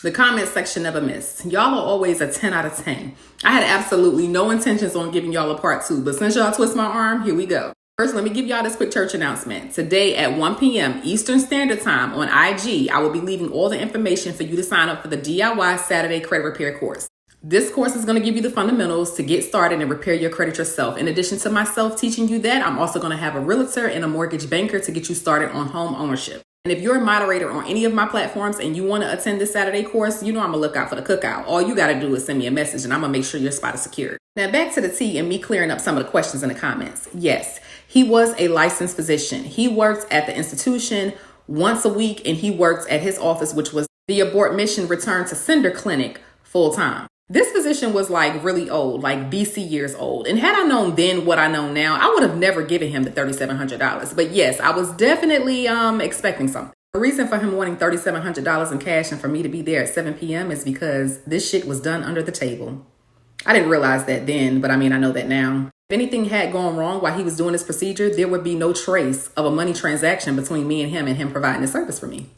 The comment section never miss. Y'all are always a 10 out of 10. I had absolutely no intentions on giving y'all a part 2, but since y'all twist my arm, here we go. First, let me give y'all this quick church announcement. Today at 1 p.m. Eastern Standard Time on IG, I will be leaving all the information for you to sign up for the DIY Saturday Credit Repair course. This course is going to give you the fundamentals to get started and repair your credit yourself. In addition to myself teaching you that, I'm also going to have a realtor and a mortgage banker to get you started on home ownership. And if you're a moderator on any of my platforms and you want to attend this Saturday course, you know I'm going to look out for the cookout. All you got to do is send me a message and I'm going to make sure your spot is secured. Now back to the tea and me clearing up some of the questions in the comments. Yes, he was a licensed physician. He worked at the institution once a week and he worked at his office, which was the Abort Mission Return to Sender Clinic full time. This physician was like really old, like BC years old. And had I known then what I know now, I would have never given him the $3,700. But yes, I was definitely expecting something. The reason for him wanting $3,700 in cash and for me to be there at 7 p.m. is because this shit was done under the table. I didn't realize that then, but I know that now. If anything had gone wrong while he was doing this procedure, there would be no trace of a money transaction between me and him providing the service for me.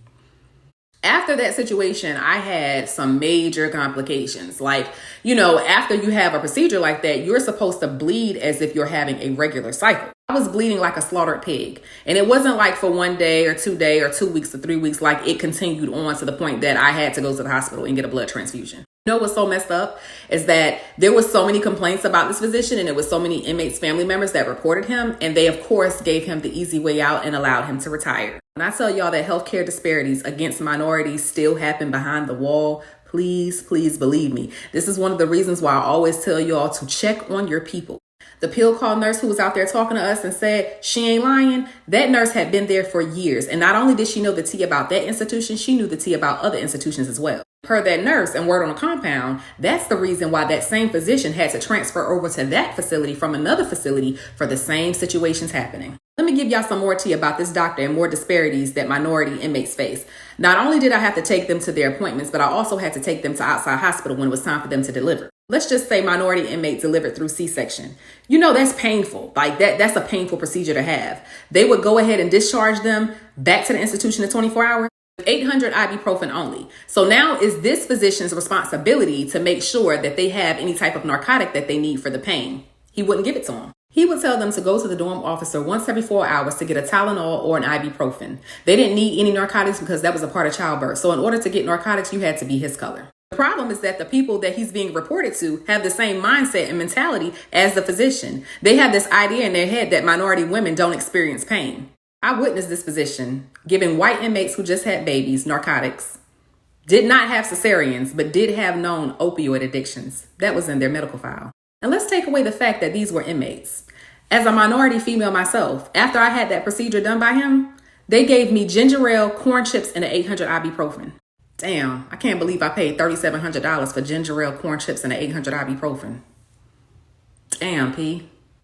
After that situation, I had some major complications. Like, after you have a procedure like that, you're supposed to bleed as if you're having a regular cycle. I was bleeding like a slaughtered pig. And it wasn't like for 1 day or 2 days or 2 weeks or 3 weeks, like it continued on to the point that I had to go to the hospital and get a blood transfusion. You know what's so messed up is that there was so many complaints about this physician and it was so many inmates' family members that reported him. And they, of course, gave him the easy way out and allowed him to retire. When I tell y'all that healthcare disparities against minorities still happen behind the wall, please believe me. This is one of the reasons why I always tell y'all to check on your people. The pill call nurse who was out there talking to us and said she ain't lying, that nurse had been there for years. And not only did she know the tea about that institution, she knew the tea about other institutions as well. Per that nurse and word on the compound, that's the reason why that same physician had to transfer over to that facility from another facility for the same situations happening. Let me give y'all some more tea about this doctor and more disparities that minority inmates face. Not only did I have to take them to their appointments, but I also had to take them to outside hospital when it was time for them to deliver. Let's just say minority inmate delivered through C-section. That's painful. Like that's a painful procedure to have. They would go ahead and discharge them back to the institution in 24 hours. 800 ibuprofen only. So now is this physician's responsibility to make sure that they have any type of narcotic that they need for the pain. He wouldn't give it to them. He would tell them to go to the dorm officer once every 4 hours to get a Tylenol or an ibuprofen. They didn't need any narcotics because that was a part of childbirth. So in order to get narcotics, you had to be his color. The problem is that the people that he's being reported to have the same mindset and mentality as the physician. They have this idea in their head that minority women don't experience pain. I witnessed this physician giving white inmates who just had babies narcotics, did not have cesareans, but did have known opioid addictions. That was in their medical file. And let's take away the fact that these were inmates. As a minority female myself, after I had that procedure done by him, they gave me ginger ale, corn chips, and an 800 ibuprofen. Damn, I can't believe I paid $3,700 for ginger ale, corn chips, and an 800 ibuprofen. Damn, P.